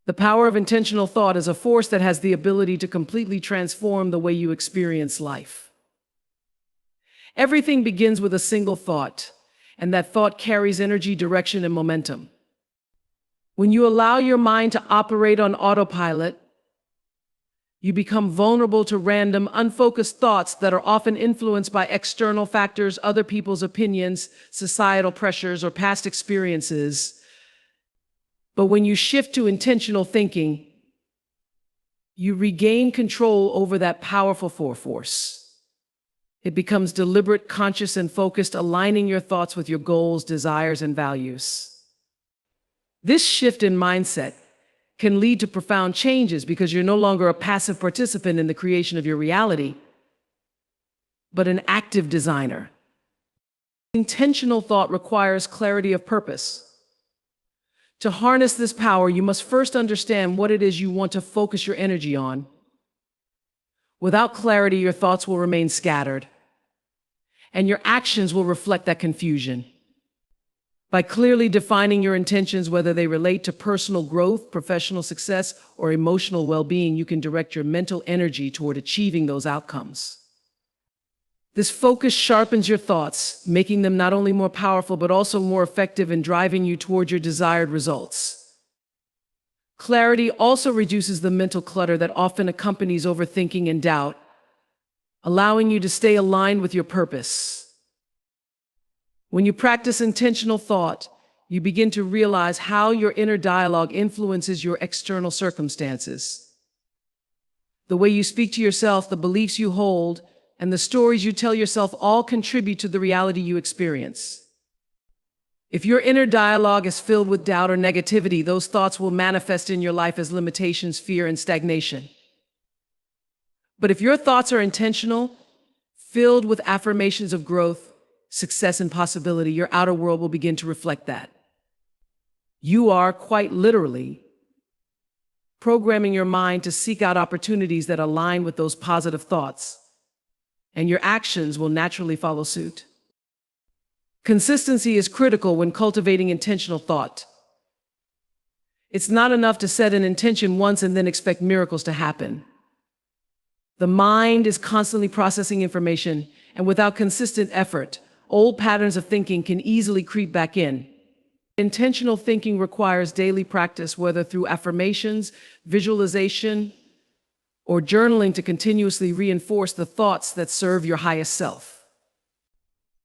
The power of intentional thought is a force that has the ability to completely transform the way you experience life. Everything begins with a single thought, and that thought carries energy, direction, and momentum. When you allow your mind to operate on autopilot, you become vulnerable to random, unfocused thoughts that are often influenced by external factors, other people's opinions, societal pressures, or past experiences. But when you shift to intentional thinking, you regain control over that powerful force. It becomes deliberate, conscious, and focused, aligning your thoughts with your goals, desires, and values. This shift in mindset can lead to profound changes because you're no longer a passive participant in the creation of your reality, but an active designer. Intentional thought requires clarity of purpose. To harness this power, you must first understand what it is you want to focus your energy on. Without clarity, your thoughts will remain scattered, and your actions will reflect that confusion. By clearly defining your intentions, whether they relate to personal growth, professional success, or emotional well-being, you can direct your mental energy toward achieving those outcomes. This focus sharpens your thoughts, making them not only more powerful, but also more effective in driving you toward your desired results. Clarity also reduces the mental clutter that often accompanies overthinking and doubt, allowing you to stay aligned with your purpose. When you practice intentional thought, you begin to realize how your inner dialogue influences your external circumstances. The way you speak to yourself, the beliefs you hold, and the stories you tell yourself all contribute to the reality you experience. If your inner dialogue is filled with doubt or negativity, those thoughts will manifest in your life as limitations, fear, and stagnation. But if your thoughts are intentional, filled with affirmations of growth, success, and possibility, your outer world will begin to reflect that. You are, quite literally, programming your mind to seek out opportunities that align with those positive thoughts, and your actions will naturally follow suit. Consistency is critical when cultivating intentional thought. It's not enough to set an intention once and then expect miracles to happen. The mind is constantly processing information, and without consistent effort, old patterns of thinking can easily creep back in. Intentional thinking requires daily practice, whether through affirmations, visualization, or journaling, to continuously reinforce the thoughts that serve your highest self.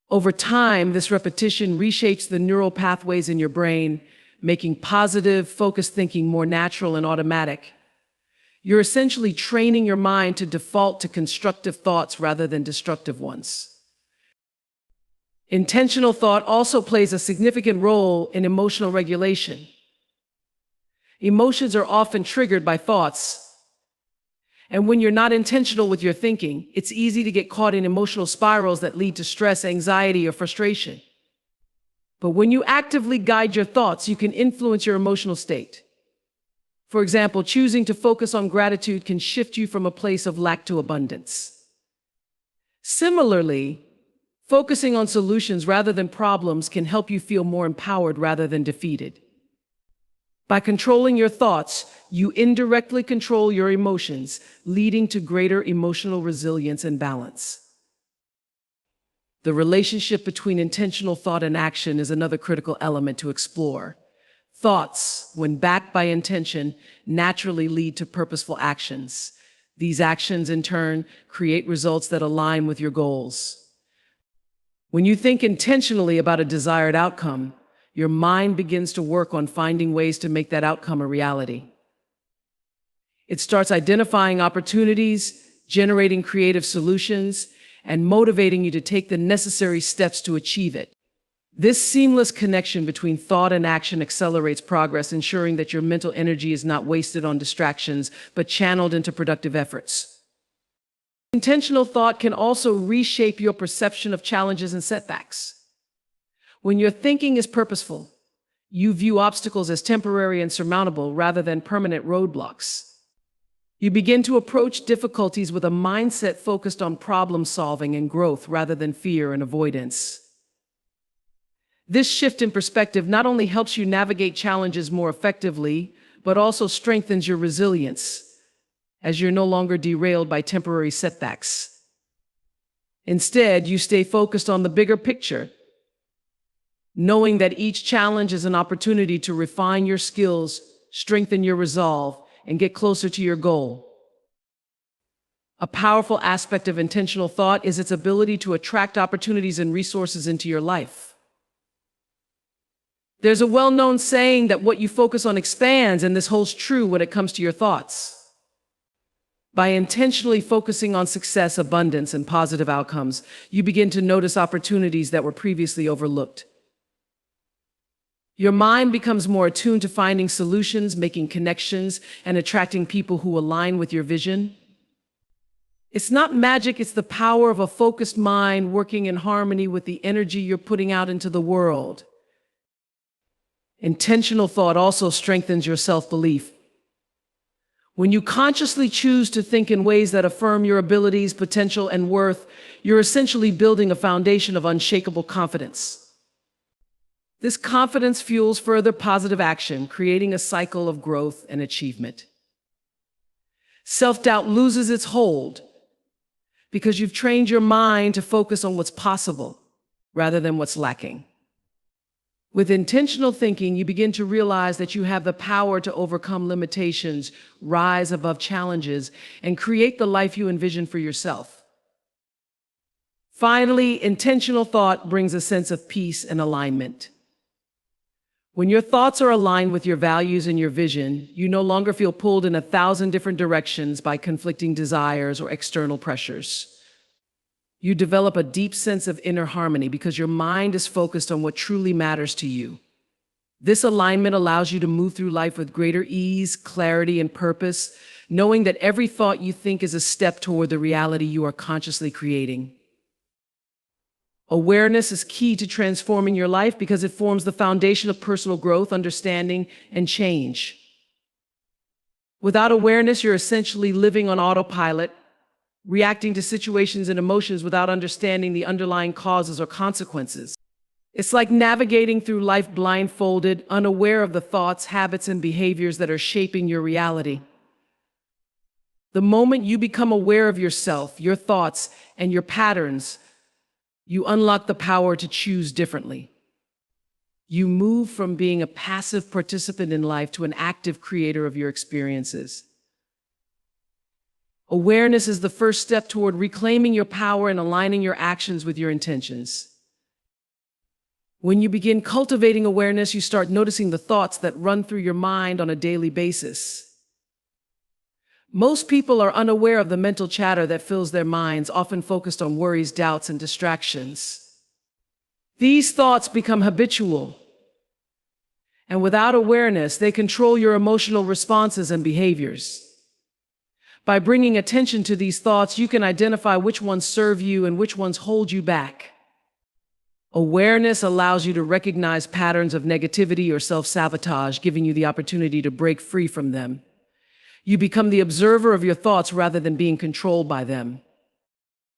Over time, this repetition reshapes the neural pathways in your brain, making positive, focused thinking more natural and automatic. You're essentially training your mind to default to constructive thoughts rather than destructive ones. Intentional thought also plays a significant role in emotional regulation. Emotions are often triggered by thoughts, and when you're not intentional with your thinking, it's easy to get caught in emotional spirals that lead to stress, anxiety, or frustration. But when you actively guide your thoughts, you can influence your emotional state. For example, choosing to focus on gratitude can shift you from a place of lack to abundance. Similarly, focusing on solutions rather than problems can help you feel more empowered rather than defeated. By controlling your thoughts, you indirectly control your emotions, leading to greater emotional resilience and balance. The relationship between intentional thought and action is another critical element to explore. Thoughts, when backed by intention, naturally lead to purposeful actions. These actions, in turn, create results that align with your goals. When you think intentionally about a desired outcome, your mind begins to work on finding ways to make that outcome a reality. It starts identifying opportunities, generating creative solutions, and motivating you to take the necessary steps to achieve it. This seamless connection between thought and action accelerates progress, ensuring that your mental energy is not wasted on distractions, but channeled into productive efforts. Intentional thought can also reshape your perception of challenges and setbacks. When your thinking is purposeful, you view obstacles as temporary and surmountable rather than permanent roadblocks. You begin to approach difficulties with a mindset focused on problem solving and growth rather than fear and avoidance. This shift in perspective not only helps you navigate challenges more effectively, but also strengthens your resilience, as you're no longer derailed by temporary setbacks. Instead, you stay focused on the bigger picture, knowing that each challenge is an opportunity to refine your skills, strengthen your resolve, and get closer to your goal. A powerful aspect of intentional thought is its ability to attract opportunities and resources into your life. There's a well-known saying that what you focus on expands, and this holds true when it comes to your thoughts. By intentionally focusing on success, abundance, and positive outcomes, you begin to notice opportunities that were previously overlooked. Your mind becomes more attuned to finding solutions, making connections, and attracting people who align with your vision. It's not magic, it's the power of a focused mind working in harmony with the energy you're putting out into the world. Intentional thought also strengthens your self-belief. When you consciously choose to think in ways that affirm your abilities, potential, and worth, you're essentially building a foundation of unshakable confidence. This confidence fuels further positive action, creating a cycle of growth and achievement. Self-doubt loses its hold because you've trained your mind to focus on what's possible rather than what's lacking. With intentional thinking, you begin to realize that you have the power to overcome limitations, rise above challenges, and create the life you envision for yourself. Finally, intentional thought brings a sense of peace and alignment. When your thoughts are aligned with your values and your vision, you no longer feel pulled in 1,000 different directions by conflicting desires or external pressures. You develop a deep sense of inner harmony because your mind is focused on what truly matters to you. This alignment allows you to move through life with greater ease, clarity, and purpose, knowing that every thought you think is a step toward the reality you are consciously creating. Awareness is key to transforming your life because it forms the foundation of personal growth, understanding, and change. Without awareness, you're essentially living on autopilot, reacting to situations and emotions without understanding the underlying causes or consequences. It's like navigating through life blindfolded, unaware of the thoughts, habits, and behaviors that are shaping your reality. The moment you become aware of yourself, your thoughts, and your patterns, you unlock the power to choose differently. You move from being a passive participant in life to an active creator of your experiences. Awareness is the first step toward reclaiming your power and aligning your actions with your intentions. When you begin cultivating awareness, you start noticing the thoughts that run through your mind on a daily basis. Most people are unaware of the mental chatter that fills their minds, often focused on worries, doubts, and distractions. These thoughts become habitual, and without awareness, they control your emotional responses and behaviors. By bringing attention to these thoughts, you can identify which ones serve you and which ones hold you back. Awareness allows you to recognize patterns of negativity or self-sabotage, giving you the opportunity to break free from them. You become the observer of your thoughts rather than being controlled by them.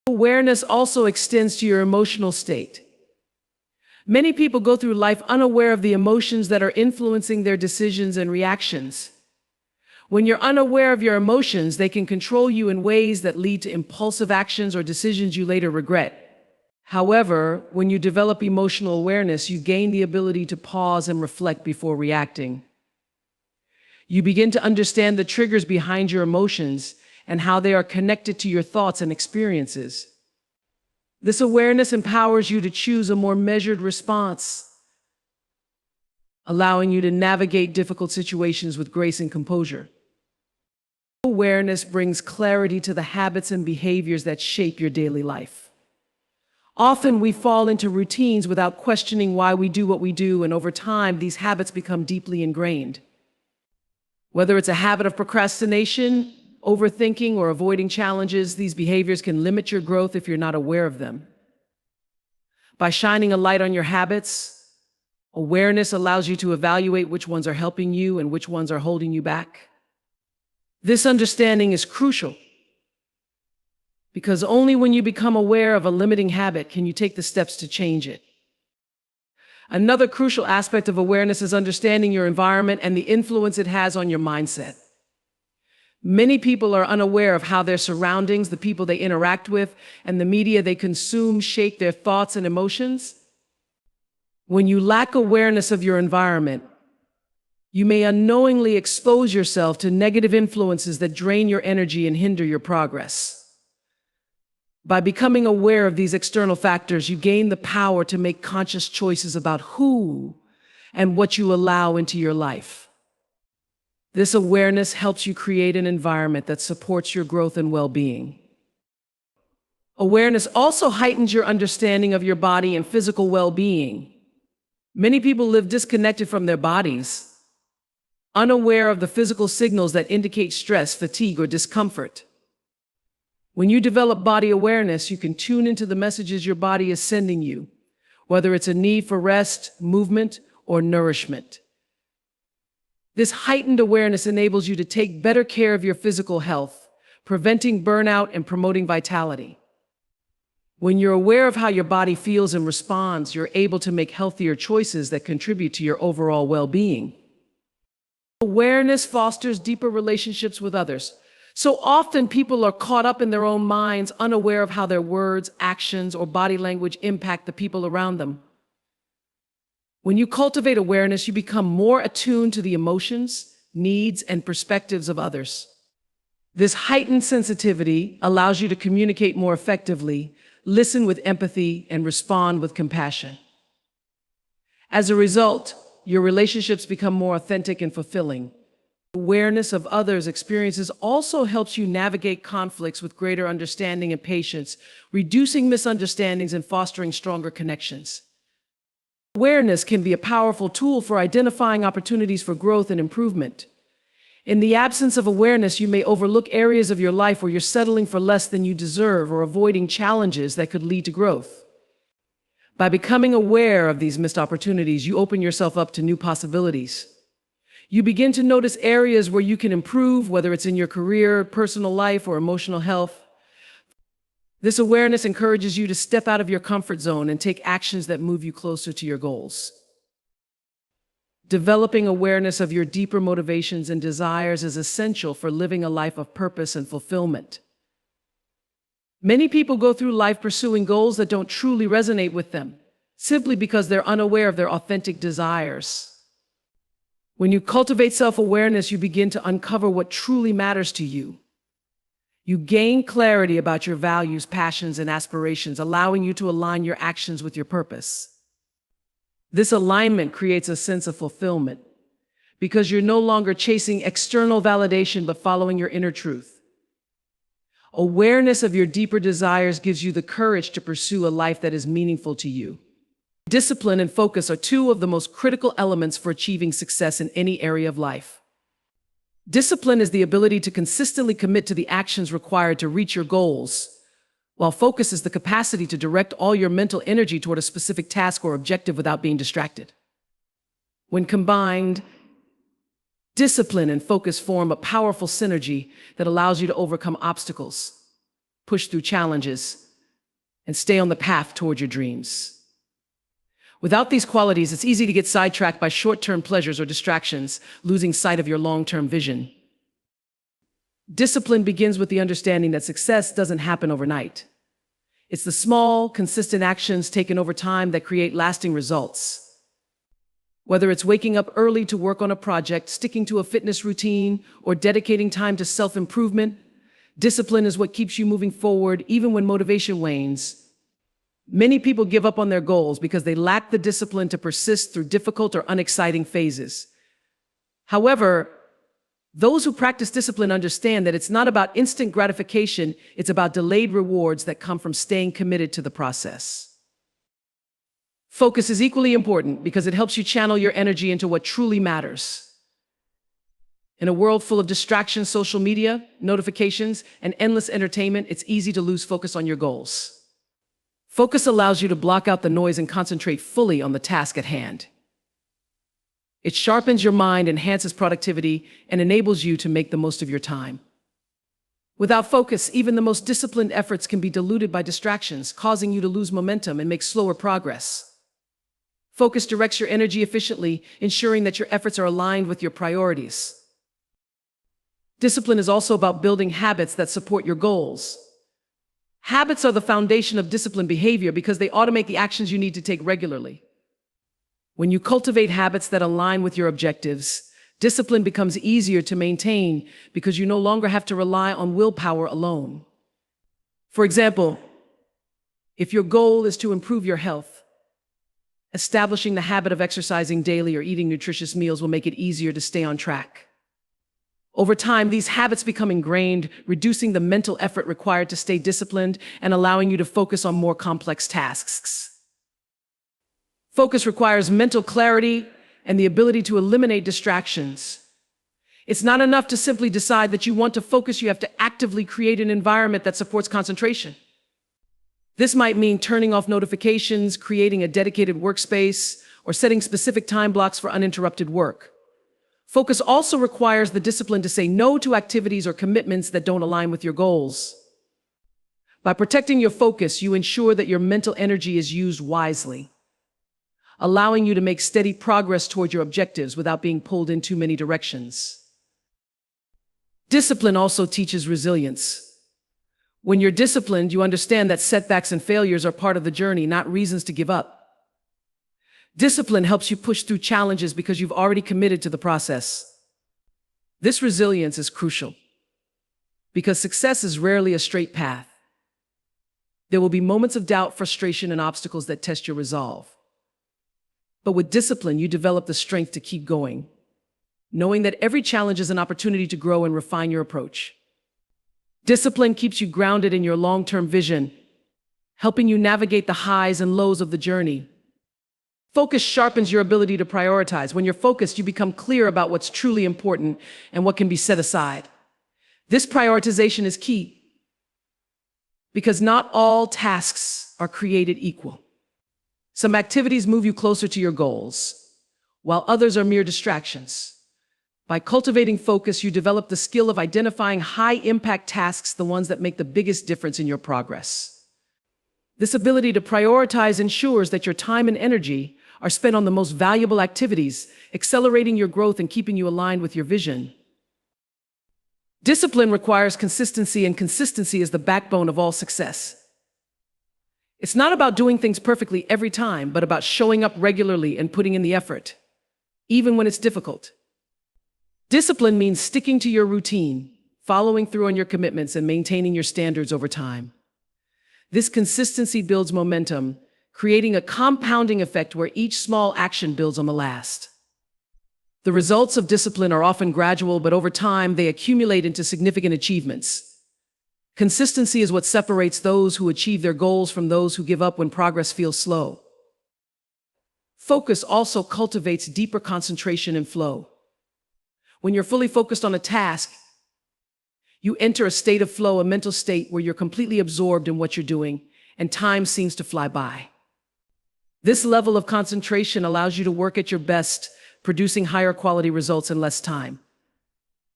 Awareness also extends to your emotional state. Many people go through life unaware of the emotions that are influencing their decisions and reactions. When you're unaware of your emotions, they can control you in ways that lead to impulsive actions or decisions you later regret. However, when you develop emotional awareness, you gain the ability to pause and reflect before reacting. You begin to understand the triggers behind your emotions and how they are connected to your thoughts and experiences. This awareness empowers you to choose a more measured response, allowing you to navigate difficult situations with grace and composure. Awareness brings clarity to the habits and behaviors that shape your daily life. Often we fall into routines without questioning why we do what we do, and over time, these habits become deeply ingrained. Whether it's a habit of procrastination, overthinking, or avoiding challenges, these behaviors can limit your growth if you're not aware of them. By shining a light on your habits, awareness allows you to evaluate which ones are helping you and which ones are holding you back. This understanding is crucial because only when you become aware of a limiting habit can you take the steps to change it. Another crucial aspect of awareness is understanding your environment and the influence it has on your mindset. Many people are unaware of how their surroundings, the people they interact with, and the media they consume shape their thoughts and emotions. When you lack awareness of your environment, you may unknowingly expose yourself to negative influences that drain your energy and hinder your progress. By becoming aware of these external factors, you gain the power to make conscious choices about who and what you allow into your life. This awareness helps you create an environment that supports your growth and well-being. Awareness also heightens your understanding of your body and physical well-being. Many people live disconnected from their bodies, unaware of the physical signals that indicate stress, fatigue, or discomfort. When you develop body awareness, you can tune into the messages your body is sending you, whether it's a need for rest, movement, or nourishment. This heightened awareness enables you to take better care of your physical health, preventing burnout and promoting vitality. When you're aware of how your body feels and responds, you're able to make healthier choices that contribute to your overall well-being. Awareness fosters deeper relationships with others. So often people are caught up in their own minds, unaware of how their words, actions, or body language impact the people around them. When you cultivate awareness, you become more attuned to the emotions, needs, and perspectives of others. This heightened sensitivity allows you to communicate more effectively, listen with empathy, and respond with compassion. As a result, your relationships become more authentic and fulfilling. Awareness of others' experiences also helps you navigate conflicts with greater understanding and patience, reducing misunderstandings and fostering stronger connections. Awareness can be a powerful tool for identifying opportunities for growth and improvement. In the absence of awareness, you may overlook areas of your life where you're settling for less than you deserve or avoiding challenges that could lead to growth. By becoming aware of these missed opportunities, you open yourself up to new possibilities. You begin to notice areas where you can improve, whether it's in your career, personal life, or emotional health. This awareness encourages you to step out of your comfort zone and take actions that move you closer to your goals. Developing awareness of your deeper motivations and desires is essential for living a life of purpose and fulfillment. Many people go through life pursuing goals that don't truly resonate with them, simply because they're unaware of their authentic desires. When you cultivate self-awareness, you begin to uncover what truly matters to you. You gain clarity about your values, passions, and aspirations, allowing you to align your actions with your purpose. This alignment creates a sense of fulfillment because you're no longer chasing external validation but following your inner truth. Awareness of your deeper desires gives you the courage to pursue a life that is meaningful to you. Discipline and focus are two of the most critical elements for achieving success in any area of life. Discipline is the ability to consistently commit to the actions required to reach your goals, while focus is the capacity to direct all your mental energy toward a specific task or objective without being distracted. When combined, discipline and focus form a powerful synergy that allows you to overcome obstacles, push through challenges, and stay on the path toward your dreams. Without these qualities, it's easy to get sidetracked by short-term pleasures or distractions, losing sight of your long-term vision. Discipline begins with the understanding that success doesn't happen overnight. It's the small, consistent actions taken over time that create lasting results. Whether it's waking up early to work on a project, sticking to a fitness routine, or dedicating time to self-improvement, discipline is what keeps you moving forward even when motivation wanes. Many people give up on their goals because they lack the discipline to persist through difficult or unexciting phases. However, those who practice discipline understand that it's not about instant gratification, it's about delayed rewards that come from staying committed to the process. Focus is equally important because it helps you channel your energy into what truly matters. In a world full of distractions, social media, notifications, and endless entertainment, it's easy to lose focus on your goals. Focus allows you to block out the noise and concentrate fully on the task at hand. It sharpens your mind, enhances productivity, and enables you to make the most of your time. Without focus, even the most disciplined efforts can be diluted by distractions, causing you to lose momentum and make slower progress. Focus directs your energy efficiently, ensuring that your efforts are aligned with your priorities. Discipline is also about building habits that support your goals. Habits are the foundation of disciplined behavior because they automate the actions you need to take regularly. When you cultivate habits that align with your objectives, discipline becomes easier to maintain because you no longer have to rely on willpower alone. For example, if your goal is to improve your health, establishing the habit of exercising daily or eating nutritious meals will make it easier to stay on track. Over time, these habits become ingrained, reducing the mental effort required to stay disciplined and allowing you to focus on more complex tasks. Focus requires mental clarity and the ability to eliminate distractions. It's not enough to simply decide that you want to focus, you have to actively create an environment that supports concentration. This might mean turning off notifications, creating a dedicated workspace, or setting specific time blocks for uninterrupted work. Focus also requires the discipline to say no to activities or commitments that don't align with your goals. By protecting your focus, you ensure that your mental energy is used wisely, allowing you to make steady progress toward your objectives without being pulled in too many directions. Discipline also teaches resilience. When you're disciplined, you understand that setbacks and failures are part of the journey, not reasons to give up. Discipline helps you push through challenges because you've already committed to the process. This resilience is crucial because success is rarely a straight path. There will be moments of doubt, frustration, and obstacles that test your resolve. But with discipline, you develop the strength to keep going, knowing that every challenge is an opportunity to grow and refine your approach. Discipline keeps you grounded in your long-term vision, helping you navigate the highs and lows of the journey. Focus sharpens your ability to prioritize. When you're focused, you become clear about what's truly important and what can be set aside. This prioritization is key because not all tasks are created equal. Some activities move you closer to your goals, while others are mere distractions. By cultivating focus, you develop the skill of identifying high-impact tasks, the ones that make the biggest difference in your progress. This ability to prioritize ensures that your time and energy are spent on the most valuable activities, accelerating your growth and keeping you aligned with your vision. Discipline requires consistency, and consistency is the backbone of all success. It's not about doing things perfectly every time, but about showing up regularly and putting in the effort, even when it's difficult. Discipline means sticking to your routine, following through on your commitments, and maintaining your standards over time. This consistency builds momentum, creating a compounding effect where each small action builds on the last. The results of discipline are often gradual, but over time they accumulate into significant achievements. Consistency is what separates those who achieve their goals from those who give up when progress feels slow. Focus also cultivates deeper concentration and flow. When you're fully focused on a task, you enter a state of flow, a mental state where you're completely absorbed in what you're doing, and time seems to fly by. This level of concentration allows you to work at your best, producing higher quality results in less time.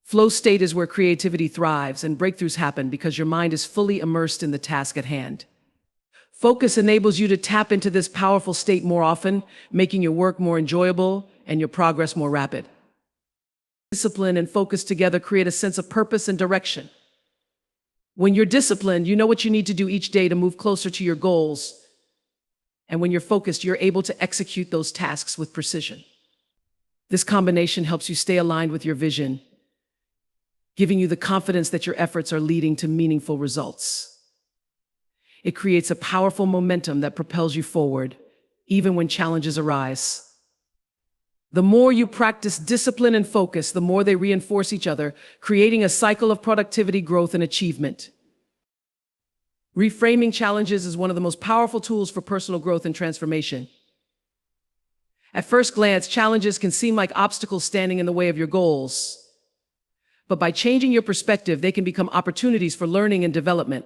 Flow state is where creativity thrives and breakthroughs happen because your mind is fully immersed in the task at hand. Focus enables you to tap into this powerful state more often, making your work more enjoyable and your progress more rapid. Discipline and focus together create a sense of purpose and direction. When you're disciplined, you know what you need to do each day to move closer to your goals. And when you're focused, you're able to execute those tasks with precision. This combination helps you stay aligned with your vision, giving you the confidence that your efforts are leading to meaningful results. It creates a powerful momentum that propels you forward, even when challenges arise. The more you practice discipline and focus, the more they reinforce each other, creating a cycle of productivity, growth, and achievement. Reframing challenges is one of the most powerful tools for personal growth and transformation. At first glance, challenges can seem like obstacles standing in the way of your goals. But by changing your perspective, they can become opportunities for learning and development.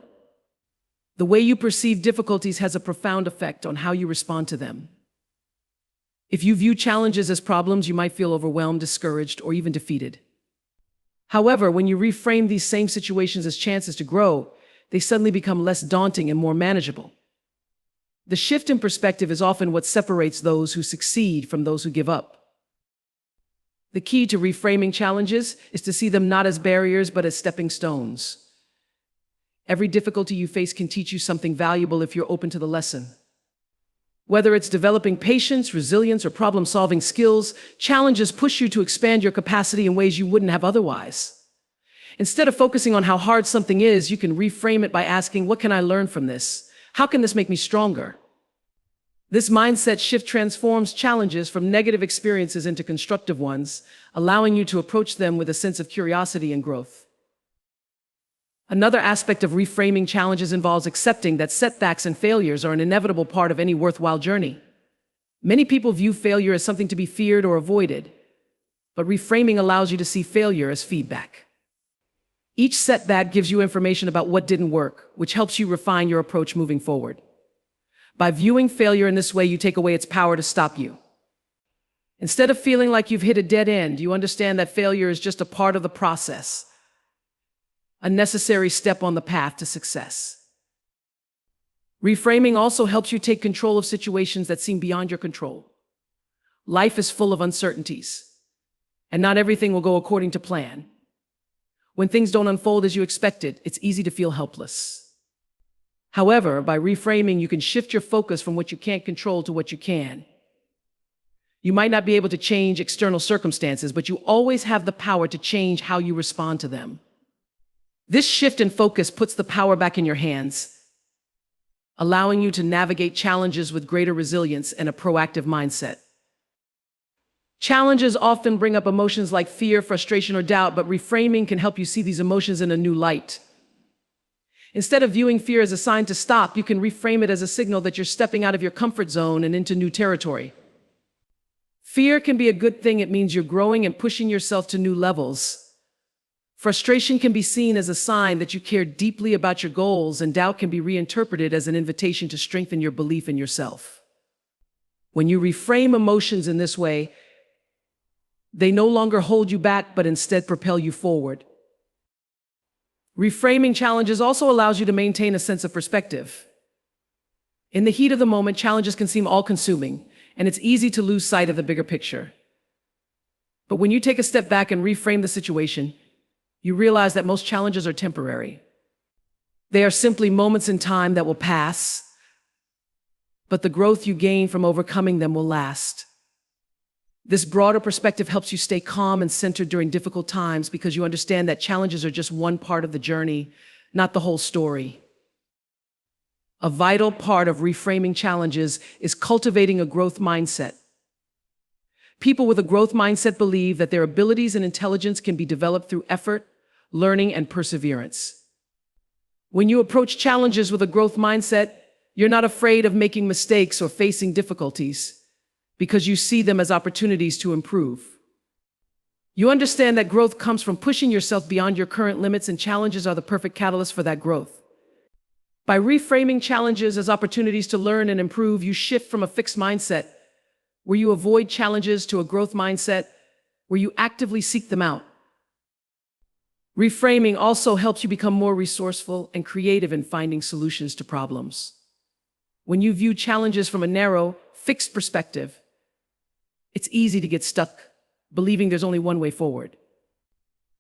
The way you perceive difficulties has a profound effect on how you respond to them. If you view challenges as problems, you might feel overwhelmed, discouraged, or even defeated. However, when you reframe these same situations as chances to grow, they suddenly become less daunting and more manageable. The shift in perspective is often what separates those who succeed from those who give up. The key to reframing challenges is to see them not as barriers, but as stepping stones. Every difficulty you face can teach you something valuable if you're open to the lesson. Whether it's developing patience, resilience, or problem-solving skills, challenges push you to expand your capacity in ways you wouldn't have otherwise. Instead of focusing on how hard something is, you can reframe it by asking, what can I learn from this? How can this make me stronger? This mindset shift transforms challenges from negative experiences into constructive ones, allowing you to approach them with a sense of curiosity and growth. Another aspect of reframing challenges involves accepting that setbacks and failures are an inevitable part of any worthwhile journey. Many people view failure as something to be feared or avoided, but reframing allows you to see failure as feedback. Each setback gives you information about what didn't work, which helps you refine your approach moving forward. By viewing failure in this way, you take away its power to stop you. Instead of feeling like you've hit a dead end, you understand that failure is just a part of the process, a necessary step on the path to success. Reframing also helps you take control of situations that seem beyond your control. Life is full of uncertainties, and not everything will go according to plan. When things don't unfold as you expected, it's easy to feel helpless. However, by reframing, you can shift your focus from what you can't control to what you can. You might not be able to change external circumstances, but you always have the power to change how you respond to them. This shift in focus puts the power back in your hands, allowing you to navigate challenges with greater resilience and a proactive mindset. Challenges often bring up emotions like fear, frustration, or doubt, but reframing can help you see these emotions in a new light. Instead of viewing fear as a sign to stop, you can reframe it as a signal that you're stepping out of your comfort zone and into new territory. Fear can be a good thing. It means you're growing and pushing yourself to new levels. Frustration can be seen as a sign that you care deeply about your goals, and doubt can be reinterpreted as an invitation to strengthen your belief in yourself. When you reframe emotions in this way, they no longer hold you back, but instead propel you forward. Reframing challenges also allows you to maintain a sense of perspective. In the heat of the moment, challenges can seem all-consuming, and it's easy to lose sight of the bigger picture. But when you take a step back and reframe the situation, you realize that most challenges are temporary. They are simply moments in time that will pass, but the growth you gain from overcoming them will last. This broader perspective helps you stay calm and centered during difficult times because you understand that challenges are just one part of the journey, not the whole story. A vital part of reframing challenges is cultivating a growth mindset. People with a growth mindset believe that their abilities and intelligence can be developed through effort, learning, and perseverance. When you approach challenges with a growth mindset, you're not afraid of making mistakes or facing difficulties, because you see them as opportunities to improve. You understand that growth comes from pushing yourself beyond your current limits, and challenges are the perfect catalyst for that growth. By reframing challenges as opportunities to learn and improve, you shift from a fixed mindset, where you avoid challenges, to a growth mindset, where you actively seek them out. Reframing also helps you become more resourceful and creative in finding solutions to problems. When you view challenges from a narrow, fixed perspective, it's easy to get stuck, believing there's only one way forward.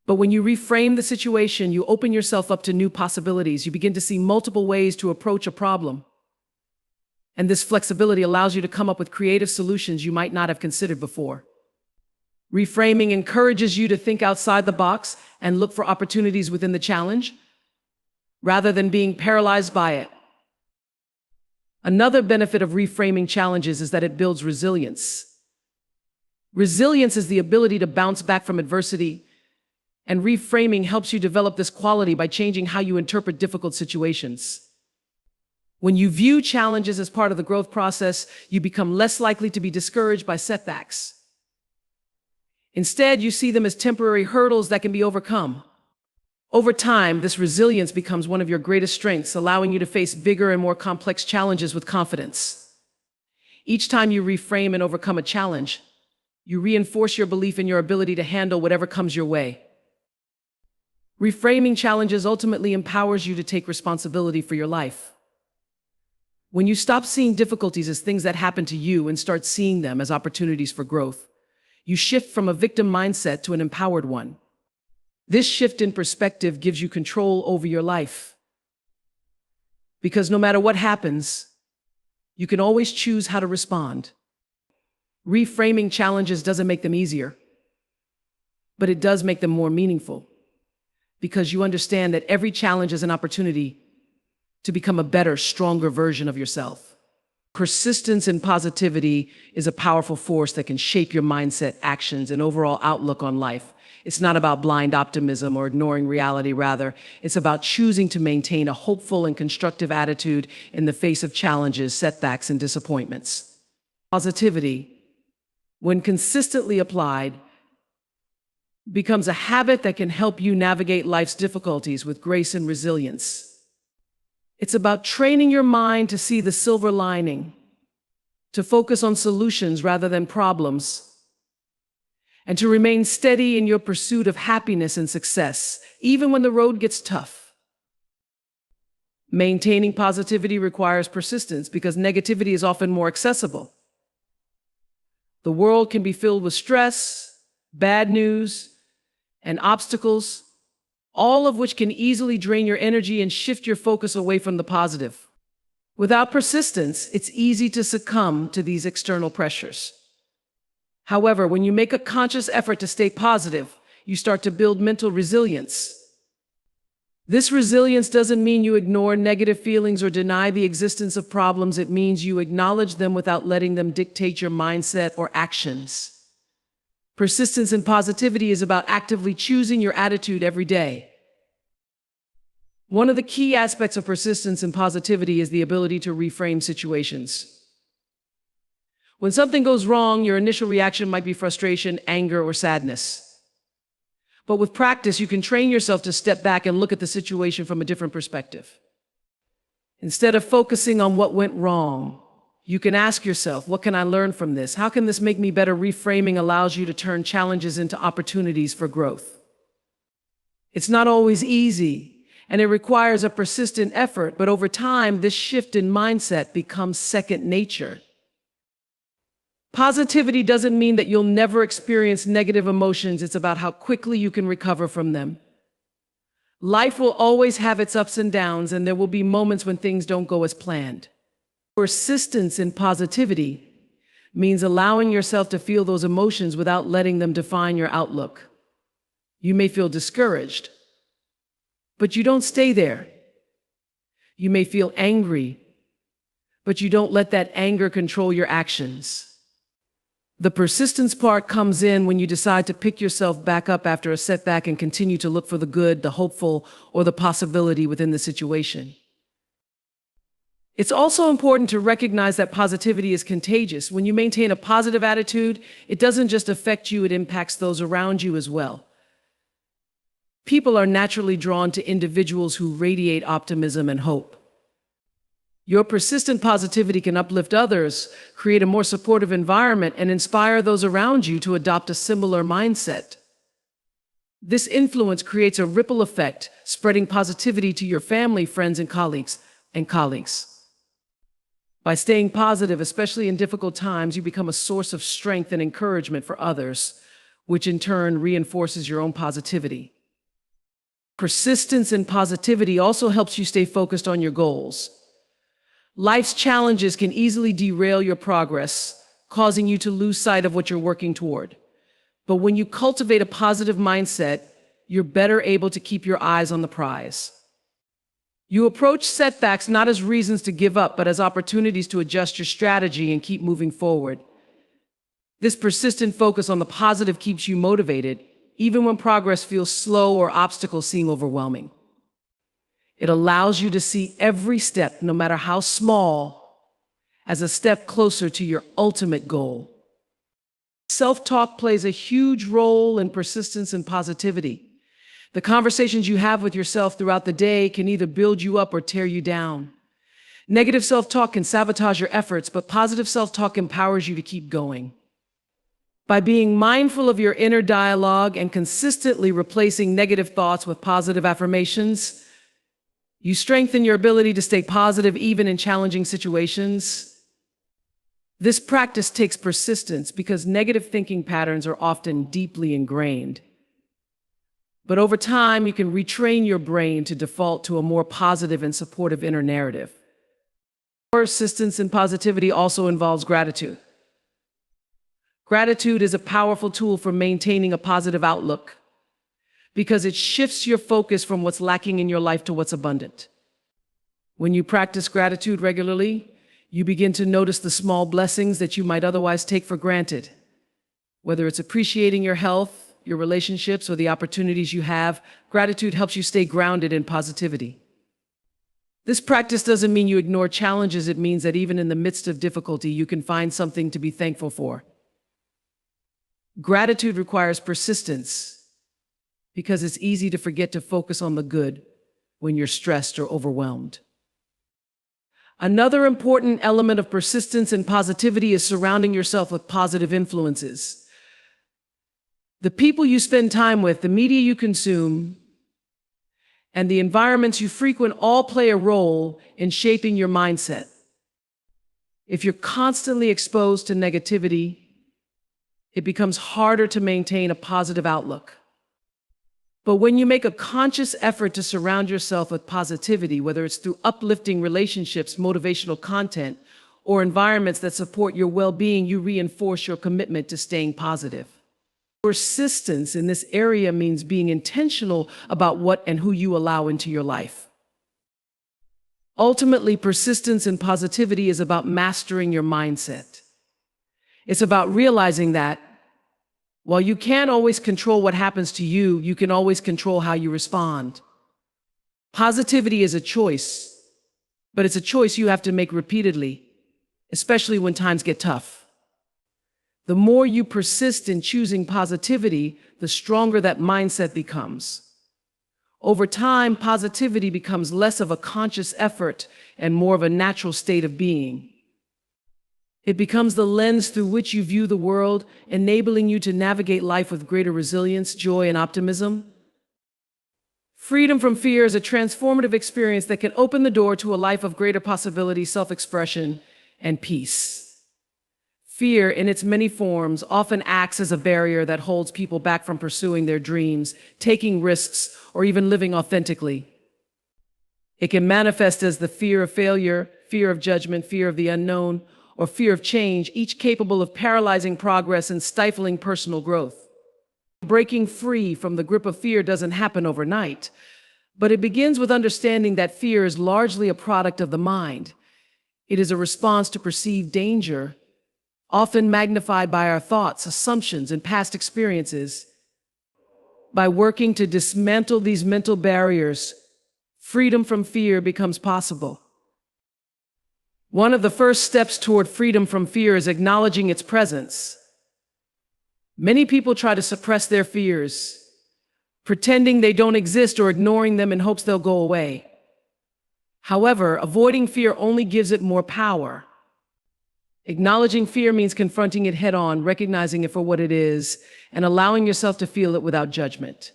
But when you reframe the situation, you open yourself up to new possibilities. You begin to see multiple ways to approach a problem. And this flexibility allows you to come up with creative solutions you might not have considered before. Reframing encourages you to think outside the box and look for opportunities within the challenge, rather than being paralyzed by it. Another benefit of reframing challenges is that it builds resilience. Resilience is the ability to bounce back from adversity, and reframing helps you develop this quality by changing how you interpret difficult situations. When you view challenges as part of the growth process, you become less likely to be discouraged by setbacks. Instead, you see them as temporary hurdles that can be overcome. Over time, this resilience becomes one of your greatest strengths, allowing you to face bigger and more complex challenges with confidence. Each time you reframe and overcome a challenge, you reinforce your belief in your ability to handle whatever comes your way. Reframing challenges ultimately empowers you to take responsibility for your life. When you stop seeing difficulties as things that happen to you and start seeing them as opportunities for growth, you shift from a victim mindset to an empowered one. This shift in perspective gives you control over your life. Because no matter what happens, you can always choose how to respond. Reframing challenges doesn't make them easier, but it does make them more meaningful. Because you understand that every challenge is an opportunity to become a better, stronger version of yourself. Persistence and positivity is a powerful force that can shape your mindset, actions, and overall outlook on life. It's not about blind optimism or ignoring reality. Rather, it's about choosing to maintain a hopeful and constructive attitude in the face of challenges, setbacks, and disappointments. Positivity, when consistently applied, becomes a habit that can help you navigate life's difficulties with grace and resilience. It's about training your mind to see the silver lining, to focus on solutions rather than problems, and to remain steady in your pursuit of happiness and success, even when the road gets tough. Maintaining positivity requires persistence because negativity is often more accessible. The world can be filled with stress, bad news, and obstacles, all of which can easily drain your energy and shift your focus away from the positive. Without persistence, it's easy to succumb to these external pressures. However, when you make a conscious effort to stay positive, you start to build mental resilience. This resilience doesn't mean you ignore negative feelings or deny the existence of problems. It means you acknowledge them without letting them dictate your mindset or actions. Persistence and positivity is about actively choosing your attitude every day. One of the key aspects of persistence and positivity is the ability to reframe situations. When something goes wrong, your initial reaction might be frustration, anger, or sadness. But with practice, you can train yourself to step back and look at the situation from a different perspective. Instead of focusing on what went wrong, you can ask yourself, what can I learn from this? How can this make me better? Reframing allows you to turn challenges into opportunities for growth. It's not always easy, and it requires a persistent effort, but over time, this shift in mindset becomes second nature. Positivity doesn't mean that you'll never experience negative emotions. It's about how quickly you can recover from them. Life will always have its ups and downs, and there will be moments when things don't go as planned. Persistence in positivity means allowing yourself to feel those emotions without letting them define your outlook. You may feel discouraged, but you don't stay there. You may feel angry, but you don't let that anger control your actions. The persistence part comes in when you decide to pick yourself back up after a setback and continue to look for the good, the hopeful, or the possibility within the situation. It's also important to recognize that positivity is contagious. When you maintain a positive attitude, it doesn't just affect you, it impacts those around you as well. People are naturally drawn to individuals who radiate optimism and hope. Your persistent positivity can uplift others, create a more supportive environment, and inspire those around you to adopt a similar mindset. This influence creates a ripple effect, spreading positivity to your family, friends, and colleagues. By staying positive, especially in difficult times, you become a source of strength and encouragement for others, which in turn reinforces your own positivity. Persistence and positivity also helps you stay focused on your goals. Life's challenges can easily derail your progress, causing you to lose sight of what you're working toward. But when you cultivate a positive mindset, you're better able to keep your eyes on the prize. You approach setbacks not as reasons to give up, but as opportunities to adjust your strategy and keep moving forward. This persistent focus on the positive keeps you motivated, even when progress feels slow or obstacles seem overwhelming. It allows you to see every step, no matter how small, as a step closer to your ultimate goal. Self-talk plays a huge role in persistence and positivity. The conversations you have with yourself throughout the day can either build you up or tear you down. Negative self-talk can sabotage your efforts, but positive self-talk empowers you to keep going. By being mindful of your inner dialogue and consistently replacing negative thoughts with positive affirmations, You strengthen your ability to stay positive even in challenging situations. This practice takes persistence because negative thinking patterns are often deeply ingrained. But over time, you can retrain your brain to default to a more positive and supportive inner narrative. Persistence in positivity also involves gratitude. Gratitude is a powerful tool for maintaining a positive outlook because it shifts your focus from what's lacking in your life to what's abundant. When you practice gratitude regularly, you begin to notice the small blessings that you might otherwise take for granted. Whether it's appreciating your health, your relationships, or the opportunities you have, gratitude helps you stay grounded in positivity. This practice doesn't mean you ignore challenges. It means that even in the midst of difficulty, you can find something to be thankful for. Gratitude requires persistence because it's easy to forget to focus on the good when you're stressed or overwhelmed. Another important element of persistence and positivity is surrounding yourself with positive influences. The people you spend time with, the media you consume, and the environments you frequent all play a role in shaping your mindset. If you're constantly exposed to negativity, it becomes harder to maintain a positive outlook. But when you make a conscious effort to surround yourself with positivity, whether it's through uplifting relationships, motivational content, or environments that support your well-being, you reinforce your commitment to staying positive. Persistence in this area means being intentional about what and who you allow into your life. Ultimately, persistence and positivity is about mastering your mindset. It's about realizing that while you can't always control what happens to you, you can always control how you respond. Positivity is a choice, but it's a choice you have to make repeatedly, especially when times get tough. The more you persist in choosing positivity, the stronger that mindset becomes. Over time, positivity becomes less of a conscious effort and more of a natural state of being. It becomes the lens through which you view the world, enabling you to navigate life with greater resilience, joy, and optimism. Freedom from fear is a transformative experience that can open the door to a life of greater possibility, self-expression, and peace. Fear, in its many forms, often acts as a barrier that holds people back from pursuing their dreams, taking risks, or even living authentically. It can manifest as the fear of failure, fear of judgment, fear of the unknown, or fear of change, each capable of paralyzing progress and stifling personal growth. Breaking free from the grip of fear doesn't happen overnight, but it begins with understanding that fear is largely a product of the mind. It is a response to perceived danger, often magnified by our thoughts, assumptions, and past experiences. By working to dismantle these mental barriers, freedom from fear becomes possible. One of the first steps toward freedom from fear is acknowledging its presence. Many people try to suppress their fears, pretending they don't exist or ignoring them in hopes they'll go away. However, avoiding fear only gives it more power. Acknowledging fear means confronting it head-on, recognizing it for what it is, and allowing yourself to feel it without judgment.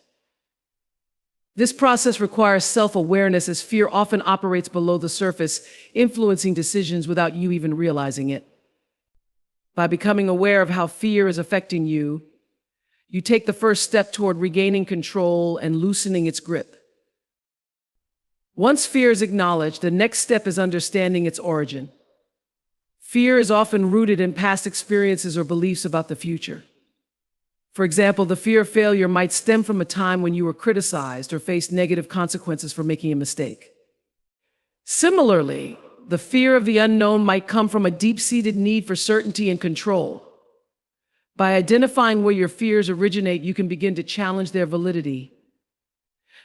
This process requires self-awareness, as fear often operates below the surface, influencing decisions without you even realizing it. By becoming aware of how fear is affecting you, you take the first step toward regaining control and loosening its grip. Once fear is acknowledged, the next step is understanding its origin. Fear is often rooted in past experiences or beliefs about the future. For example, the fear of failure might stem from a time when you were criticized or faced negative consequences for making a mistake. Similarly, the fear of the unknown might come from a deep-seated need for certainty and control. By identifying where your fears originate, you can begin to challenge their validity.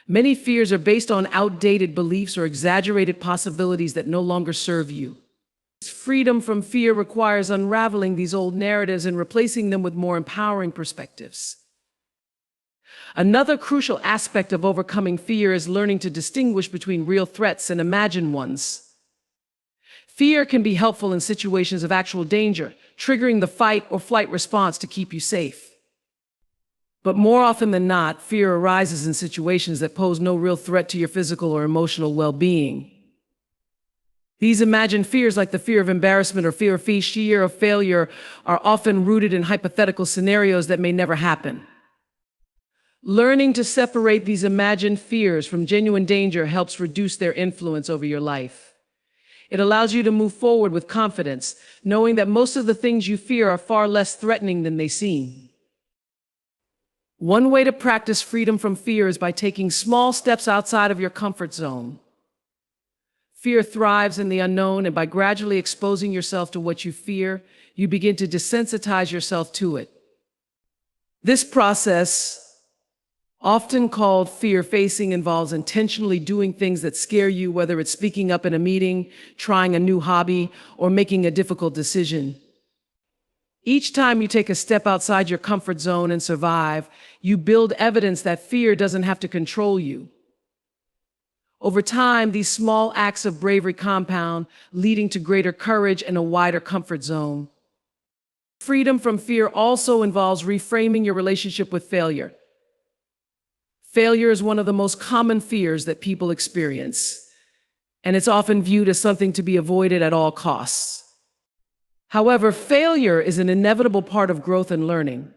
Many fears are based on outdated beliefs or exaggerated possibilities that no longer serve you. Freedom from fear requires unraveling these old narratives and replacing them with more empowering perspectives. Another crucial aspect of overcoming fear is learning to distinguish between real threats and imagined ones. Fear can be helpful in situations of actual danger, triggering the fight or flight response to keep you safe. But more often than not, fear arises in situations that pose no real threat to your physical or emotional well-being. These imagined fears, like the fear of embarrassment or fear of failure, are often rooted in hypothetical scenarios that may never happen. Learning to separate these imagined fears from genuine danger helps reduce their influence over your life. It allows you to move forward with confidence, knowing that most of the things you fear are far less threatening than they seem. One way to practice freedom from fear is by taking small steps outside of your comfort zone. Fear thrives in the unknown, and by gradually exposing yourself to what you fear, you begin to desensitize yourself to it. This process, often called fear facing, involves intentionally doing things that scare you, whether it's speaking up in a meeting, trying a new hobby, or making a difficult decision. Each time you take a step outside your comfort zone and survive, you build evidence that fear doesn't have to control you. Over time, these small acts of bravery compound, leading to greater courage and a wider comfort zone. Freedom from fear also involves reframing your relationship with failure. Failure is one of the most common fears that people experience, and it's often viewed as something to be avoided at all costs. However, failure is an inevitable part of growth and learning.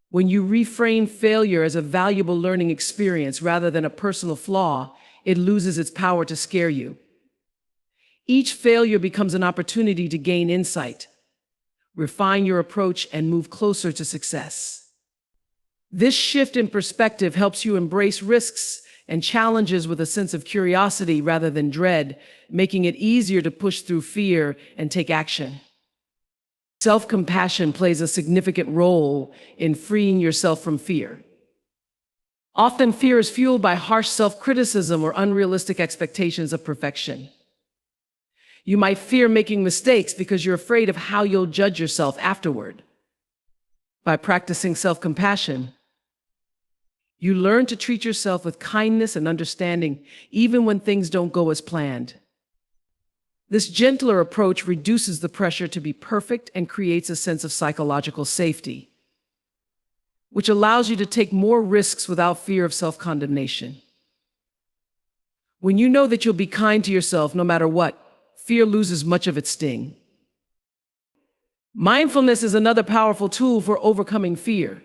When you reframe failure as a valuable learning experience rather than a personal flaw, it loses its power to scare you. Each failure becomes an opportunity to gain insight, refine your approach, and move closer to success. This shift in perspective helps you embrace risks and challenges with a sense of curiosity rather than dread, making it easier to push through fear and take action. Self-compassion plays a significant role in freeing yourself from fear. Often, fear is fueled by harsh self-criticism or unrealistic expectations of perfection. You might fear making mistakes because you're afraid of how you'll judge yourself afterward. By practicing self-compassion, you learn to treat yourself with kindness and understanding, even when things don't go as planned. This gentler approach reduces the pressure to be perfect and creates a sense of psychological safety, which allows you to take more risks without fear of self-condemnation. When you know that you'll be kind to yourself no matter what, fear loses much of its sting. Mindfulness is another powerful tool for overcoming fear.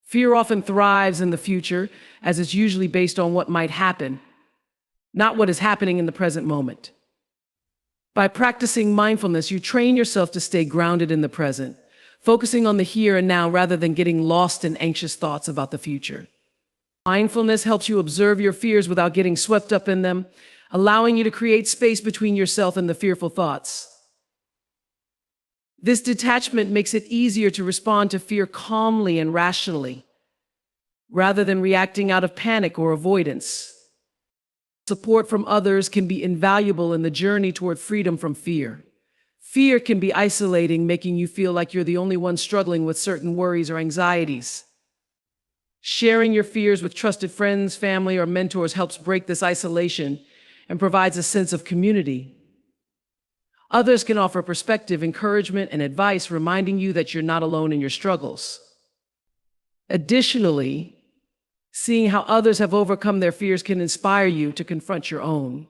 Fear often thrives in the future, as it's usually based on what might happen, not what is happening in the present moment. By practicing mindfulness, you train yourself to stay grounded in the present, focusing on the here and now rather than getting lost in anxious thoughts about the future. Mindfulness helps you observe your fears without getting swept up in them, allowing you to create space between yourself and the fearful thoughts. This detachment makes it easier to respond to fear calmly and rationally, rather than reacting out of panic or avoidance. Support from others can be invaluable in the journey toward freedom from fear. Fear can be isolating, making you feel like you're the only one struggling with certain worries or anxieties. Sharing your fears with trusted friends, family, or mentors helps break this isolation and provides a sense of community. Others can offer perspective, encouragement, and advice, reminding you that you're not alone in your struggles. Additionally, seeing how others have overcome their fears can inspire you to confront your own.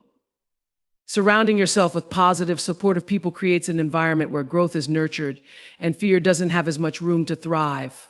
Surrounding yourself with positive, supportive people creates an environment where growth is nurtured and fear doesn't have as much room to thrive.